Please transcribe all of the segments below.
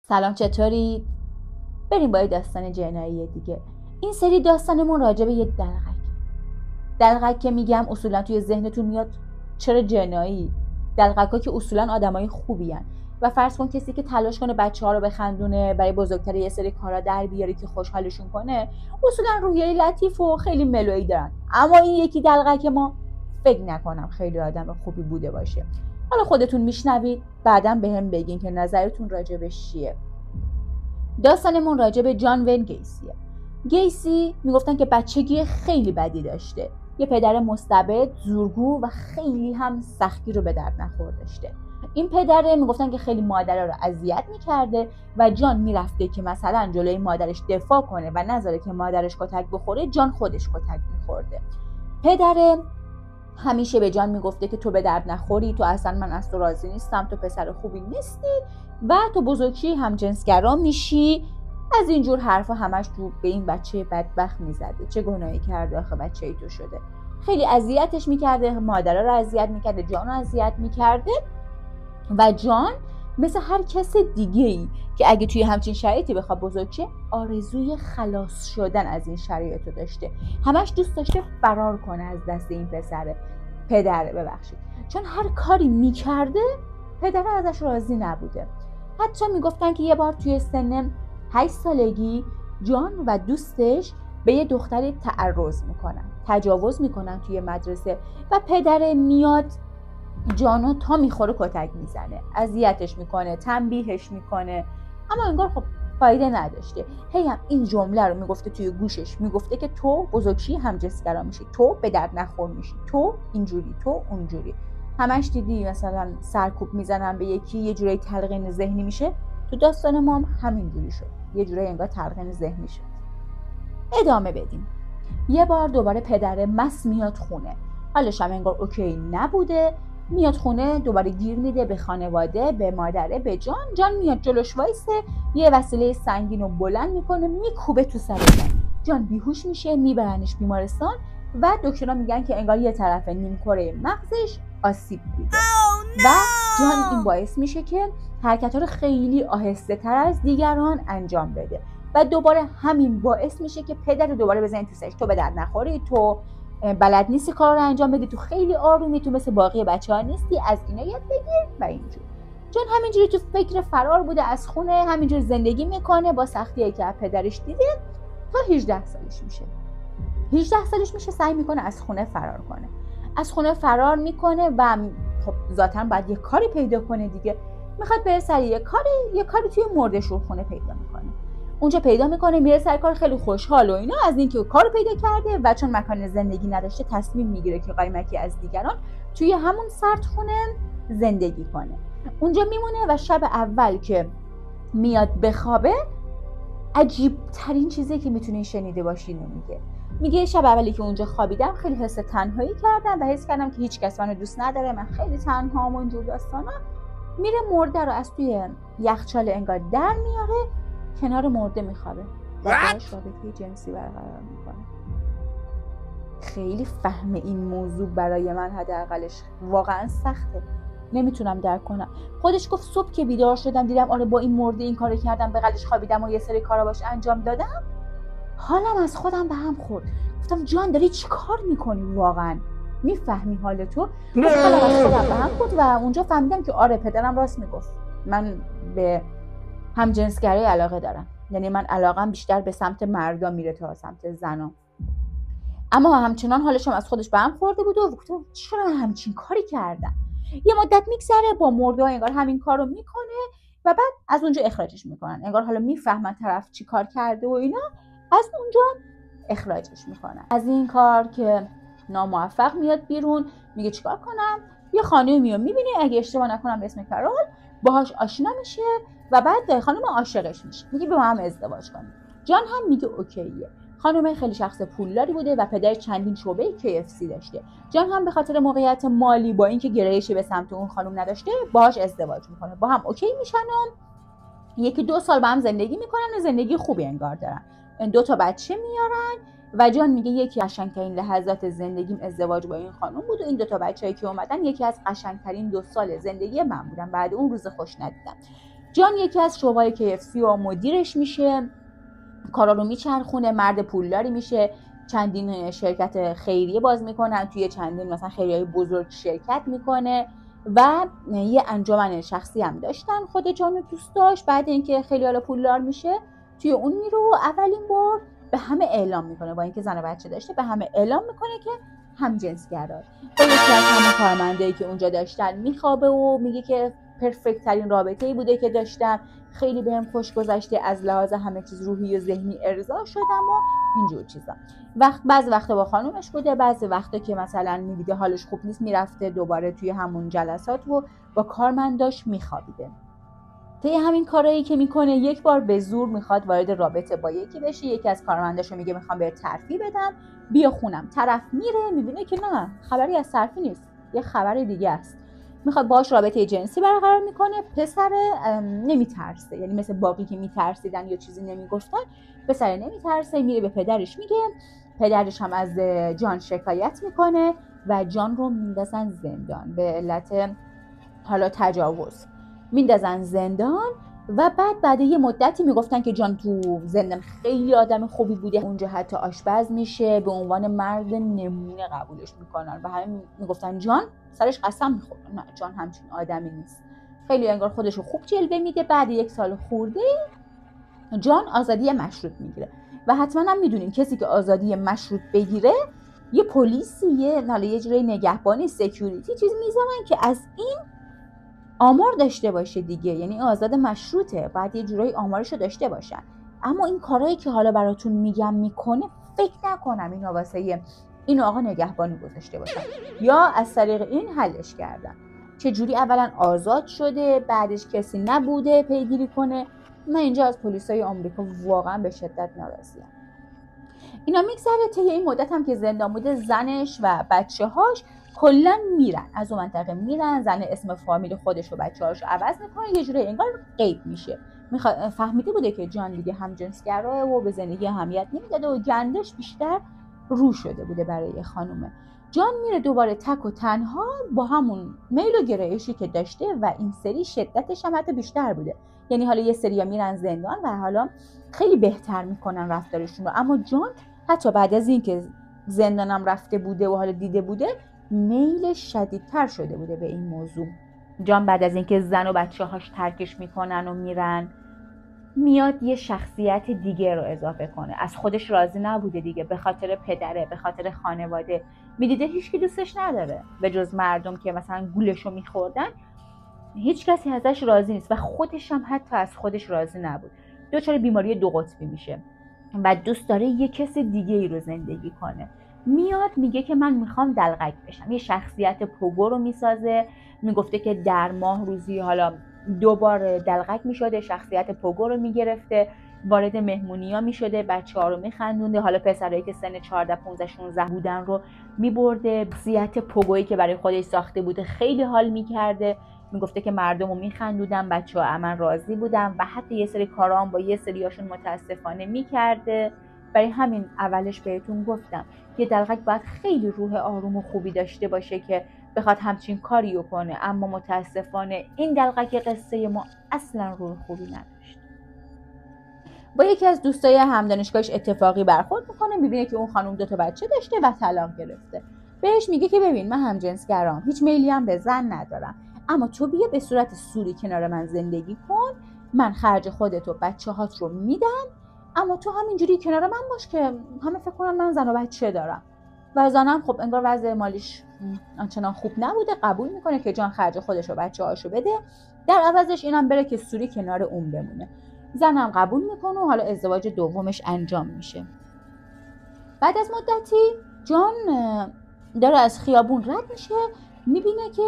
سلام، چطورید؟ بریم با یه داستان جنایی دیگه. این سری داستانمون راجع به یه دلقک که میگم اصولا توی ذهنتون میاد چرا جنایی؟ دلقک‌ها که اصولا آدمای خوبی هن. و فرض کن کسی که تلاش کنه بچه‌ها رو بخندونه، برای بزرگتر یه سری کارا در بیاره که خوشحالشون کنه، اصولا روحیه لطیف و خیلی ملویی دارن. اما این یکی دلقک ما فکر نکنم خیلی آدم خوبی بوده باشه. حالا خودتون میشنوید، بعداً بهم بگین که نظرتون راجبش چیه. داستانمون راجع به جان وین گیسیه. گیسی میگفتن که بچگی خیلی بدی داشته. یه پدر مستبد، زورگو و خیلی هم سختی رو به درد نخور داشته. این پدره میگفتن که خیلی مادره رو اذیت میکرده و جان میرفته که مثلا جلوی مادرش دفاع کنه و نذاره که مادرش کتک بخوره، جان خودش کتک میخورده. پدره همیشه به جان میگفته که تو به درد نخوری، تو اصلا من از تو راضی نیستم، تو پسر خوبی نیستی و تو بزرگشی هم جنسگرا میشی. از اینجور حرفا همش تو به این بچه بدبخت میزده. چه گناهی کرده آخه بچه ای تو شده؟ خیلی اذیتش میکرده، مادرها رو اذیت میکرده، جان رو اذیت میکرده و جان مثل هر کس دیگه‌ای که اگه توی همچین شرایطی بخواد بزرگ شه، آرزوی خلاص شدن از این شرایط رو داشته. همش دوست داشته فرار کنه از دست این پدره چون هر کاری میکرده پدره ازش راضی نبوده. حتی میگفتن که یه بار توی سن 8 سالگی جان و دوستش به یه دختری تجاوز میکنن توی مدرسه و پدره میاد جانو تا میخوره کتک میزنه، اذیتش میکنه، تنبیهش میکنه، اما انگار خب فایده نداشته. هی هم این جمله رو میگفته توی گوشش، میگفته که تو بزرگشی هم جنسگرا میشی، تو به درد نخور میشی، تو اینجوری، تو اونجوری. همش دیدی مثلا سرکوب میزنن به یکی، یه جوری تلقین ذهنی میشه. تو داستان ما هم همینجوری شد، یه جوری انگار تلقین ذهنی شد. ادامه بدیم. یه بار دوباره پدره مس میاد خونه، حالش هم انگار اوکی نبوده. میاد خونه، دوباره گیر میده به خانواده، به مادره، به جان میاد جلوش وایسه، یه وسیله سنگین رو بلند میکنه، میکوبه تو سر جان بیهوش میشه، میبرنش بیمارستان و دکترها میگن که انگار یه طرف نیمکره مغزش آسیب دیده و جان این باعث میشه که حرکت‌ها رو خیلی آهسته تر از دیگران انجام بده و دوباره همین باعث میشه که پدر دوباره بزنه تو سرش، تو به درد نخوری، تو بلد نیستی کار رو انجام بدی، تو خیلی آرومی، تو مثل باقی بچه‌ها نیستی، از اینا یاد بگیر و اینجور. جان همینجوری تو فکر فرار بوده از خونه، همینجور زندگی میکنه با سختیایی که پدرش دیده تا 18 سالش میشه. 18 سالش میشه سعی میکنه از خونه فرار کنه. از خونه فرار میکنه و خب ذاتاً باید یه کاری پیدا کنه دیگه. میخواد بره سر یه کاری توی مرده‌شور خونه پیدا میکنه. اونجا پیدا میکنه، میره سر کار، خیلی خوشحال و اینا از اینکه کارو پیدا کرده و چون مکان زندگی نداشته تصمیم میگیره که قایمکی از دیگران توی همون سردخونه زندگی کنه. اونجا میمونه و شب اول که میاد بخوابه، عجیب ترین چیزی که میتونین شنیده باشین میگه شب اولی که اونجا خوابیدم خیلی حس تنهایی کردم و حس کردم که هیچ کس منو دوست نداره، من خیلی تنهام و اینجور داستانا. میره مرده رو از توی یخچال انگار در میاره، کنار مرده میخوابه و باهاش رابطه جنسی برقرار میکنه. خیلی فهم این موضوع برای من حداقلش واقعا سخته، نمیتونم درک کنم. خودش گفت صبح که بیدار شدم دیدم آره با این مرده این کارو کردم، بغلش خوابیدم و یه سری کارا باش انجام دادم، حالم از خودم به هم خورد. گفتم جان داری چی کار میکنی؟ واقعا میفهمی حال تو؟ حالم از خودم به هم خورد و اونجا فهمیدم که آره پدرم راست میگفت، من به همجنسگرایی علاقه دارم، یعنی من علاقم بیشتر به سمت مردا میره تا سمت زنا. اما همچنان حالشم از خودش به هم خورده بود و گفتم چرا من همچین کاری کردم. یه مدت میگذره با مردا انگار همین کارو میکنه و بعد از اونجا اخراجش میکنن، انگار حالا میفهمن طرف چی کار کرده و اینا، از اونجا اخراجش میکنن. از این کار که ناموفق میاد بیرون، میگه چیکار کنم؟ یه خانمی میاد میبینه، اگه اشتباه نکنم به اسم کارول، باهاش آشنا میشه و بعد خانم عاشقش میشه، میگه با هم ازدواج کنیم. جان هم میگه اوکیه. خانم خیلی شخص پولداری بوده و پدر چندین شعبه KFC داشته. جان هم به خاطر موقعیت مالی با اینکه گرایشی به سمت اون خانم نداشته باهاش ازدواج میکنه، با هم اوکی میشن و 1-2 سال با هم زندگی میکنن و زندگی خوبی انگار دارن. 2 تا بچه میارن و جان میگه یکی از قشنگترین لحظات زندگیم ازدواج با این خانم بود و این 2 تا بچه‌ای که اومدن یکی از قشنگترین 2 سال زندگی من بودن، بعد اون روز خوش ندیدم. جان یکی از شعبه‌های KFC و مدیرش میشه، کارا رو میچرخونه، مرد پولداری میشه، چندین شرکت خیریه باز میکنن، توی چندین مثلا خیریه‌های بزرگ شرکت میکنه و یه انجمن شخصی هم داشتن. خود جانو دوست داشت. بعد اینکه خیلی حالا پولدار میشه توی اون میره و اولین بار به همه اعلام میکنه، با اینکه زن و بچه داشته به همه اعلام میکنه که همجنسگرا. با یکی از همون کارمندایی که اونجا داشتن میخوابه و میگه که پرفکت ترین رابطه‌ای بوده که داشتم، خیلی بهم خوش گذشته، از لحاظ همه چیز روحی و ذهنی ارضا شدم و اینجور چیزا. بعضی وقتا با خانومش بوده، بعضی وقتا که مثلا میدیده حالش خوب نیست میرفته دوباره توی همون جلسات و با کارمنداش میخوابیده. طی همین کارهایی که میکنه یک بار به زور میخواد وارد رابطه با یکی بشه. یکی از کارمنداشو میگه میخوام بهت ترفیع بدم، بیا خونم. طرف میره میبینه که نه، خبری از ترفیع نیست، یه خبر دیگه است. میخواد باهاش رابطه جنسی برقرار میکنه. پسر نمیترسه، یعنی مثل باقی که میترسیدن یا چیزی نمیگفتن، پسر نمیترسه، میره به پدرش میگه. پدرش هم از جان شکایت میکنه و جان رو میندازن زندان به علت حالا تجاوز، میندازن زندان. و بعد یه مدتی میگفتن که جان تو زندان خیلی آدم خوبی بوده، اونجا حتی آشپز میشه، به عنوان مرد نمونه قبولش میکنن و همه میگفتن جان سرش قسم میخورد نه جان همچین آدمی نیست، خیلی انگار خودشو خوب جلوه میده. بعد 1 سال خورده جان آزادی مشروط میگیره و حتما هم میدونین کسی که آزادی مشروط بگیره یه پلیسی، یه جوری نگهبانی، سکیوریتی چیز میذارن که از این آمار داشته باشه دیگه، یعنی آزاد مشروطه، بعد یه جورایی آمارشو داشته باشن. اما این کارهایی که حالا براتون میگم میکنه، فکر نکنم اینو واسه این آقا نگهبانی گذاشته باشن یا از طریق این حلش کردن. چه جوری اولا آزاد شده، بعدش کسی نبوده پیگیری کنه. من اینجا از پلیسای آمریکا واقعا به شدت ناراضیم. اینا میگذره. طی این مدت هم که زندان بوده، زنش و بچه‌هاش کلا میرن از اون منطقه، میرن. زن اسم فامیل خودش و بچه‌هاش رو عوض میکنه، یه جوری انگار غیب میشه. فهمیده بوده که جان دیگه همجنسگراه و به زندگی اهمیت نمیداده و گندش بیشتر رو شده بوده برای خانومه. جان میره دوباره تک و تنها با همون میل و گرایشی که داشته و این سری شدتش هم حتی بیشتر بوده. یعنی حالا یه سری‌ها میرن زندان و حالا خیلی بهتر میکنن رفتارشون رو، اما جان حتی بعد از این که زندانم رفته بوده و حالا دیده بوده، میل شدیدتر شده بوده به این موضوع. جان بعد از اینکه زن و بچه‌هاش ترکش میکنن و میرن، میاد یه شخصیت دیگه رو اضافه کنه. از خودش راضی نبوده دیگه، به خاطر پدره، به خاطر خانواده، میدیده هیچکی دوستش نداره به جز مردم که مثلا گولشو میخوردن. هیچ کسی ازش راضی نیست و خودش هم حتی از خودش راضی نبود. دچار بیماری 2 قطبی میشه و دوست داره یه کس دیگه ای رو زندگی کنه. میاد میگه که من میخوام دلقک بشم. یه شخصیت پوگو رو میسازه. میگفته که در ماه روزی حالا 2 بار دلقک میشده، شخصیت پوگو رو میگرفته، وارد مهمونی‌ها میشده، بچه‌ها رو میخندونده. حالا پسرایی که سن 14 15 16 بودن رو میبرده. شخصیت پوگویی که برای خودش ساخته بوده خیلی حال میکرده. میگفته که مردم رو میخندودن، بچه‌ها من راضی بودن و حتی یه سری کارا هم با یه سریاشون متاسفانه میکرده. برای همین اولش بهتون گفتم یه دلقک باید خیلی روح آروم و خوبی داشته باشه که بخواد همچین کاریو کنه، اما متاسفانه این دلقک قصه ما اصلا روح خوبی نداشت. با یکی از دوستای همدانشگاهش اتفاقی برخورد میکنه، میبینه که اون خانم 2 تا بچه داشته و طلاق گرفته. بهش میگه که ببین من همجنسگرام، هیچ میلی هم به زن ندارم، اما تو بیا به صورت سوری کنار من زندگی کن، من خرج خودت و بچه‌هات رو میدم، اما تو همینجوری کنار من باش که همه فکر کنن من زن و بچه دارم. و زنم خب انگار وضع مالیش آنچنان خوب نبوده، قبول میکنه که جان خرج خودش و بچه‌هاشو بده، در عوضش اینم بره که سوری کنار اون بمونه. زنم قبول میکنه و حالا ازدواج دومش انجام میشه. بعد از مدتی جان داره از خیابون رد میشه، میبینه که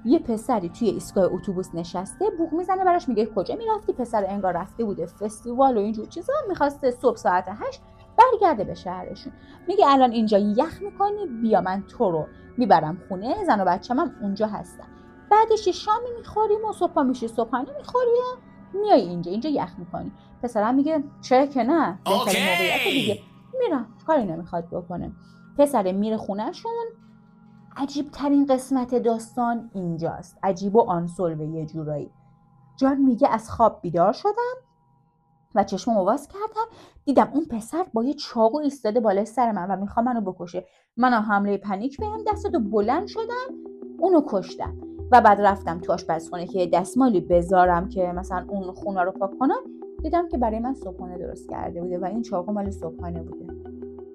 یه پسری توی ایستگاه اتوبوس نشسته، بوق میزنه براش، میگه کجا میرفتی؟ پسر انگار رفته بوده فستیوال و اینجور چیزا، میخواسته صبح ساعت 8 برگرده به شهرشون. میگه الان اینجا یخ میکنی، بیا من تو رو میبرم خونه، زن و بچه‌م هم اونجا هستن، بعدش یه شامی میخوریم و صبح میشه صبحانه میخوریم، میای اینجا یخ میکنی. پسرم میگه چرا که نه، بهترین موقعیت دیگه، میرم، کاری نمیخواد بکنه. پسر میره خونهشون. عجیب ترین قسمت داستان اینجاست، عجیب و آنسولوه یه جورایی. جان میگه از خواب بیدار شدم و چشممو باز کردم، دیدم اون پسر با یه چاقو ایستاده بالای سر من و میخواد منو بکشه. من حمله پنیک بهم دست داد و بلند شدم اونو کشتم. و بعد رفتم تو آشپزخونه که دستمالی بذارم که مثلا اون خونه رو پاک کنم، دیدم که برای من صبحانه درست کرده بوده و این چاقو مال صبحانه بوده.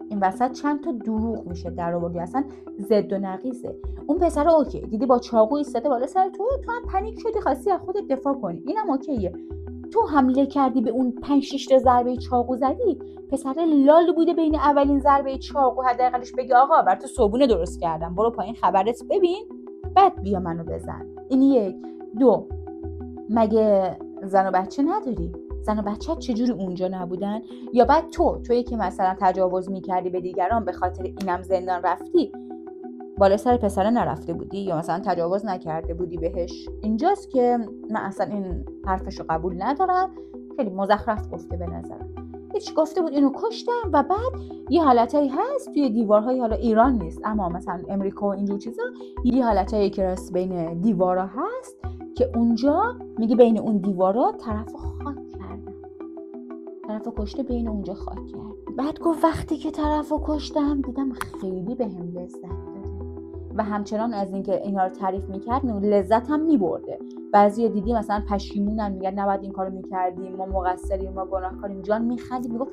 این وسط چند تا دروغ میشه در آوردی، اصلا ضد و نقیضه. اون پسر اوکی، دیدی با چاقو ایستاده بالا سر تو هم پنیک شدی خواستی از خودت دفاع کنی، اینم اوکیه. تو حمله کردی به اون 5-6 تا ضربه چاقو زدی، پسر لال بوده بین اولین ضربه چاقو حداقلش بگی آقا بر تو صبحونه درست کردم، برو پایین خبرت ببین بعد بیا منو بزن. این 1. 2. مگه زن و بچه نداری؟ زن و بچه چجوری اونجا نبودن؟ یا بعد تویی که مثلا تجاوز میکردی به دیگران به خاطر اینم زندان رفتی، بالا سر پسره نرفته بودی یا مثلا تجاوز نکرده بودی بهش؟ اینجاست که من اصلا این حرفشو قبول ندارم، خیلی مزخرف گفته به نظرم. هیچ گفته بود اینو کشتم و بعد یه حالتایی هست توی دیوارهای، حالا ایران نیست اما مثلا امریکا و اینجور چیزا، یه حالتایی که راست بین دیوارا هست که اونجا میگه بین اون دیوارا طرفو خاک کردم، طرفو کشته بین اونجا خاک کرد. بعد گفت وقتی که طرفو کشتم دیدم خیلی بهم لذت داده و همچنان از اینکه اینا رو تعریف میکرد لذت هم میبرده. بعضی دیدی مثلا پشیمونن میگن نباید این کارو میکردیم، ما مقصریم، ما گناهکاریم. جان میخندید میگفت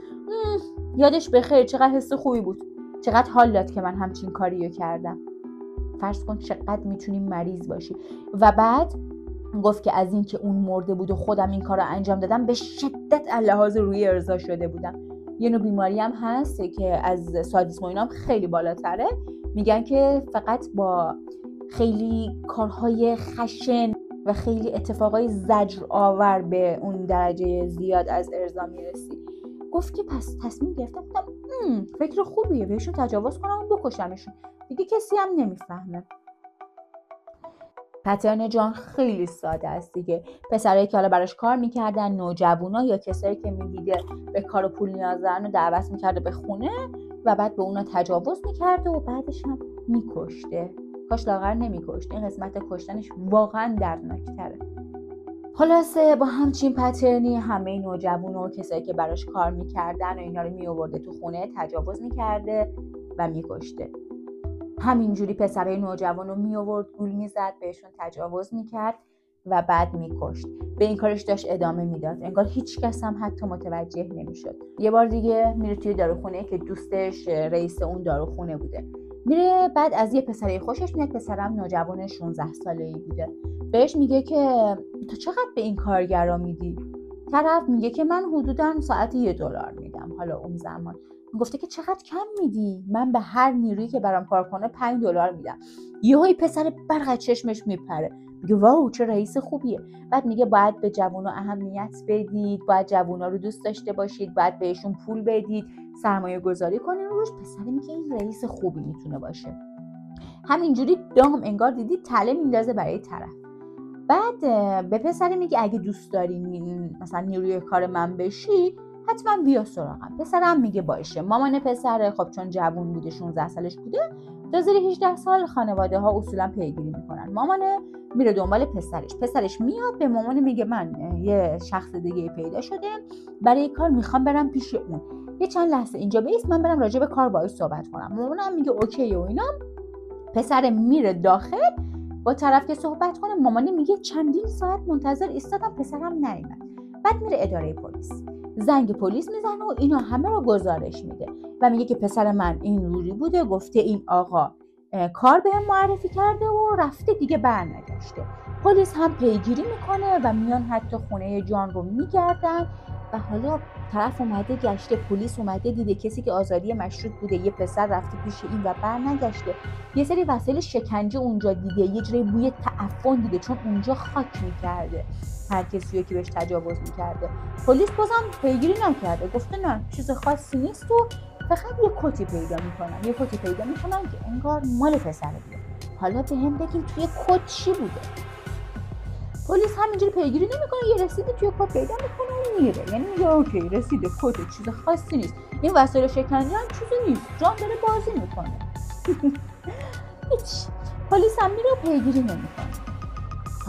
یادش بخیر، چقدر حس خوبی بود، چقدر حال داد که من همچین کاریو کردم. فرض کن چقدر میتونی مریض باشی. و بعد گفت که از اینکه اون مرده بود و خودم این کارو انجام دادم به شدت لحاظ روحی ارضا شده بودم. یه نوع بیماری هم هست که از سادیسم و اینام خیلی بالاتره، میگن که فقط با خیلی کارهای خشن و خیلی اتفاقای زجر آور به اون درجه زیاد از ارضا میرسی. گفت که پس تصمیم گرفتم، فکر خوبیه، بهشون تجاوز کنم و بکشمشون، دیگه کسی هم نمیفهمه. پترن جان خیلی ساده است دیگه. پسرایی که حالا براش کار میکردن، نوجوانا یا کسایی که میدیده به کار و پول نیاز دارن رو دعوت میکرده به خونه و بعد به اونا تجاوز میکرده و بعدش هم میکشته. کاش لاغر نمیکشته، این قسمت کشتنش واقعا دردناکتره. خلاصه با همچین پترنی همه نوجوانا و کسایی که براش کار میکردن و اینا رو میآورده تو خونه تجاوز میکرده و میکشته. همینجوری پسرای نوجوان رو می آورد، گول میزد، بهشون تجاوز میکرد و بعد میکشت. به این کارش داشت ادامه میداد، انگار هیچ کس هم حتی متوجه نمیشد. یه بار دیگه میره توی داروخونه که دوستش رئیس اون داروخونه بوده. میره بعد از یه پسری خوشش میاد، پسرم نوجوان 16 ساله‌ای بوده. بهش میگه که تو چقدر به این کارگرا میدی؟ طرف میگه که من حدوداً ساعتی $1 میدم. حالا اون زمان گفته که چقدر کم میدی؟ من به هر نیرویی که برام کار کنه $5 میدم. یهوی پسر برق چشمش میپره، میگه واو چه رئیس خوبیه. بعد میگه باید به جوونا اهمیت بدید، باید جوونا رو دوست داشته باشید، باید بهشون پول بدید، سرمایه گذاری کنین روش. پسر میگه این رئیس خوبی میتونه باشه. همینجوری دام انگار دیدی تله میندازه برای طرف. بعد به پسر میگه اگه دوست داری مثلا نیروی کار من بشی حتما بیا سراغم. پسرم میگه باشه. مامان پسر خب چون جوون بوده 16 سالش بوده، تا زیر 18 سال خانواده ها اصولا پیگیری میکنن. مامانه میره دنبال پسرش میاد به مامان میگه من یه شخص دیگه پیدا شده برای کار، میخوام برم پیش اون، یه چند لحظه اینجا بیست من برم راجع به کار باهاش صحبت کنم. مامانم میگه اوکی و اینا. پسر میره داخل با طرف که صحبت کنه. مامانه میگه چندین ساعت منتظر ایستادم پسرم نیومد. بعد میره اداره پلیس، زنگ پلیس میزنه و اینا همه رو گزارش میده و میگه که پسر من این روری بوده، گفته این آقا کار بهم معرفی کرده و رفته دیگه برنگشته. پلیس هم پیگیری میکنه و میان حتی خونه جان رو میگردن و حالا طرف اومده گشته، پلیس اومده دیده کسی که آزادی مشروط بوده یه پسر رفته پیش این و برنگشته. یه سری وسایل شکنجه اونجا دیده، یه جوری بوی تعفن دیده چون اونجا خاک میکرده هر کسی که بهش تجاوز میکرده. پلیس بازم پیگیری نکرده، گفته نه چیز خاصی نیست و فقط یه کتی پیدا میکنن که انگار مال پسره بوده. حالا به هم بگیم توی کت چی بوده؟ پلیس همینجوری پیگیری نمیکنه، یه رسید توی کت پیدا میکنه و میره. یعنی میگه اوکی رسید کت چیز خاصی نیست، این وسایل شکنجه هم چیزی نیست، جان داره بازی میکنه. هیچ. پلیس هم میره پیگیری نمیکنه.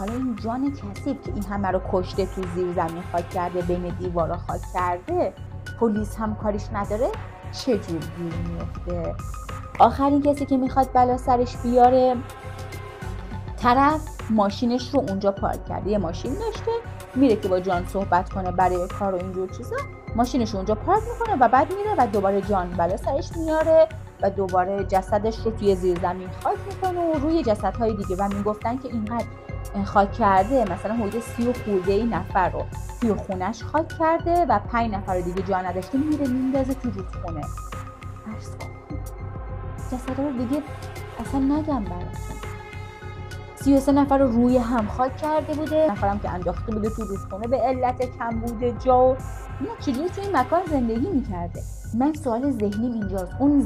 حالا این جان کثیف که این همه رو کشته، تو زیر زمین خاک کرده، بین دیوارا خاک کرده، پلیس هم کاریش نداره، چجور گیر میفته؟ آخرین کسی که میخواد بلا سرش بیاره، طرف ماشینش رو اونجا پارک کرده، یه ماشین داشته، میره که با جان صحبت کنه برای کار و اینجور چیزا، ماشینش رو اونجا پارک میکنه و بعد میره و دوباره جان بلا سرش میاره و دوباره جسدش رو توی زیر زمین خاک میکنه و روی جسدهای دیگه. و میگفتن که اینقدر خاک کرده، مثلا حدود 30 خورده نفر رو توی خونش خاک کرده و 5 نفر دیگه جا نداشته، میره میندازه تو رودخونه. عرض کن جسدها رو دیگه اصلا نگم براتون. 33 نفر رو روی هم خاک کرده بوده، نفرم که انداخته بوده تو رودخونه به علت کمبود جا. و اینا چجوری تو این مکان زندگی میکرده؟ من سوال ذهنیم اینجاست، اون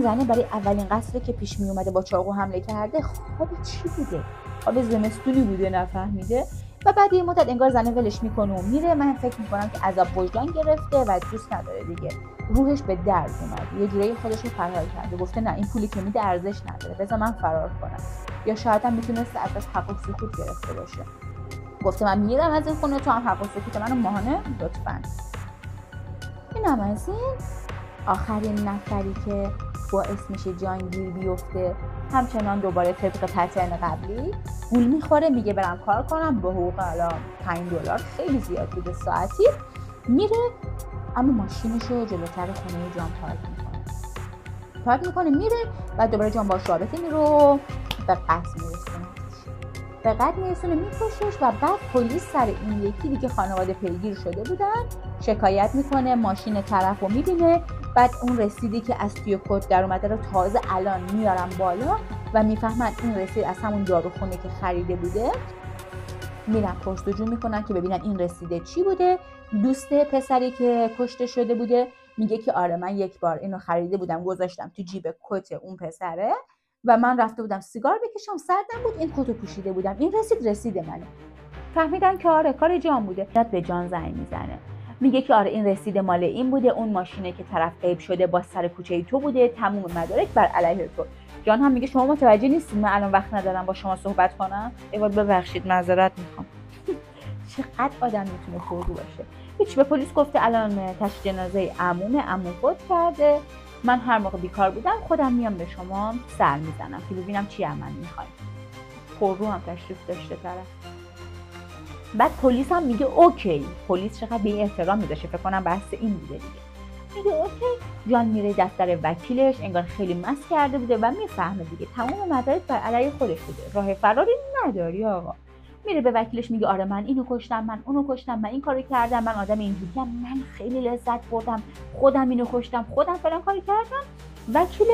زنه برای اولین قتلی که پیش می اومده با چاقو حمله کرده، خواب چی بوده؟ خواب زمستونی بوده نفهمیده و بعد یه مدت انگار زنه ولش میکنه و میره. من فکر میکنم که عذاب وجدان گرفته و دوست نداره دیگه، روحش به درد اومده، یه جوری خودش رو فرار کرده، گفته نه این پولی که میده ارزش نداره، بذار من فرار کنم. یا شاید هم میتونست ازش حق و سکوت گرفته باشه، گفته من میرم از این خونه، تو هم حق و سکوت منو ماهانه لطفاً. اینم از این. آخرین نفری که باعث میشه جان گیر بیفته، همچنان دوباره طبق پترن قبلی گول میخوره، میگه برم کار کنم با حقوق الان $5 خیلی زیاد بوده ساعتی، میره اما ماشینش رو جلوتر خونه جان پارک میکنه میره و دوباره جان باش رابطه میره به قتل میرسونه میکشش. و بعد پلیس سر این یکی دیگه خانواده پیگیر شده بودن، شکایت میکنه، ماشین طرف رو میبینه، بعد اون رسیدی که از توی کت در اومده رو تازه الان میارن بالا و میفهمن این رسید از همون داروخونه که خریده بوده. میرن پرسجو میکنن که ببینن این رسیده چی بوده. دوست پسری که کشته شده بوده میگه که آره من یک بار اینو خریده بودم، گذاشتم تو جیب کت اون پسره و من رفته بودم سیگار بکشم، سردم بود، این کتو پوشیده بودم، این رسید منه. فهمیدن که آره کار جان بوده. یاد به جان زنگ میزنه، میگه که آره این رسید مال این بوده، اون ماشینه که طرف غیب شده با سر کوچه تو بوده، تموم مدارک بر علیه تو. جان هم میگه شما متوجه نیستید من الان وقت ندارم با شما صحبت کنم، ایواد ببخشید معذرت میخوام. چقدر آدم میتونه پررو باشه. هیچ، به پلیس گفته الان تشییع جنازه عموم فوت کرده، من هر موقع بیکار بودم خودم میام به شما سر میزنم که ببینم چی از من میخواید. پررو هم تشریف داشته طرف. بعد پلیس هم میگه اوکی. پلیس چقدر به این احترام میذاره، فکر کنم بحث این بوده دیگه. میگه اوکی. جان میره دفتر وکیلش، انگار خیلی مست کرده بوده و میفهمه دیگه تمام مدارک بر علیه خودش بوده، راه فراری نداری آقا. میره به وکیلش میگه آره من اینو کشتم، من اونو کشتم، من این کارو کردم، من آدم اینجوریم، من خیلی لذت بردم، خودم اینو کشتم، خودم فلان کاری کردم. وکیل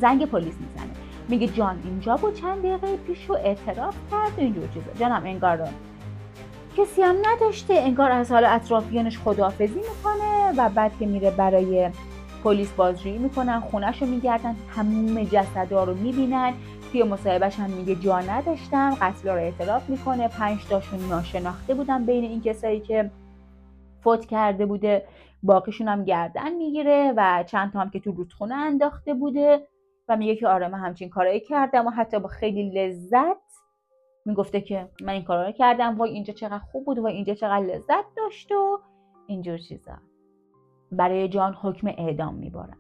زنگ پلیس میزنه، میگه جان اینجا بود چند دقیقه پیشو اعتراف کرد اینجور چیزا. جانم انگار کسی هم نداشته، انگار از حال اطرافیانش خداحافظی میکنه و بعد که میره برای پلیس بازجویی میکنن، خونه‌شو میگردن، تموم جسدا رو میبینن. توی مصاحبهش هم میگه جا نداشتم، قتل رو اعتراف میکنه. 5 تاشون ناشناخته بودن بین این کسایی که فوت کرده بوده، باقیشون هم گردن میگیره و چند تا هم که تو رودخونه انداخته بوده و میگه که آره من همچین کارایی کردم و حتی با خیلی لذت میگفته که من این کارا رو کردم، وای اینجا چقدر خوب بود، وای اینجا چقدر لذت داشت و اینجور چیزا. برای جان حکم اعدام میبرن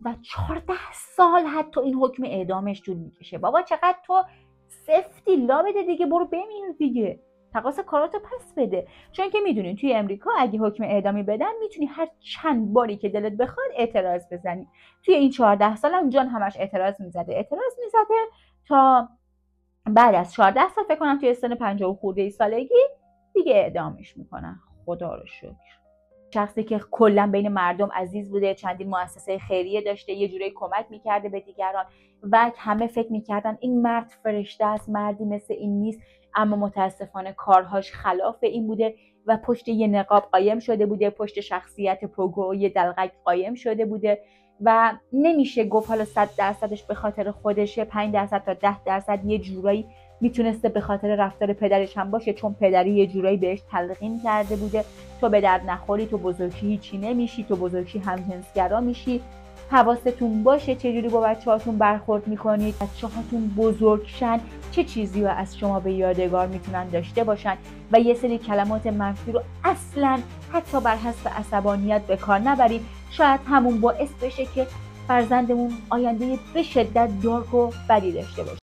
و 14 سال حتی این حکم اعدامش طول میکشه. بابا چقدر تو سفتی، لا بده دیگه، برو بمیر دیگه، تقاص کاراتو پس بده. چون که میدونین توی امریکا اگه حکم اعدامی بدن میتونی هر چند باری که دلت بخواد اعتراض بزنی. توی این 14 سال هم جان همش اعتراض میزده تا بعد از 14 سال فکر کنم توی سن 50 خورده سالگی دیگه اعدامش میکنن. خدا رو شکر. شخصی که کلا بین مردم عزیز بوده، چندین مؤسسه خیریه داشته، یه جوری کمک میکرده به دیگران و همه فکر میکردن این مرد فرشته است، مردی مثل این نیست، اما متاسفانه کارهاش خلاف این بوده و پشت یه نقاب قایم شده بوده، پشت شخصیت پوگو یه دلغک قایم شده بوده و نمیشه گفت حالا 100%ش به خاطر خودشه، 5% تا 10% یه جورایی میتونسته به خاطر رفتار پدرش هم باشه، چون پدری یه جورایی بهش تلقین کرده بوده تو به درد نخوری، تو بزرگی هیچی نمیشی، تو بزرگی همجنسگرا میشی. حواستون باشه چجوری با بچه‌هاتون برخورد میکنید. بچه‌هاتون بزرگ شن چه چیزی رو از شما به یادگار میتونن داشته باشن و یه سری کلمات منفی رو اصلاً حتی بر حسب عصبانیت به کار نبرید. شاید همون باعث بشه که فرزندمون آینده به شدت دارک و بدی داشته باشه.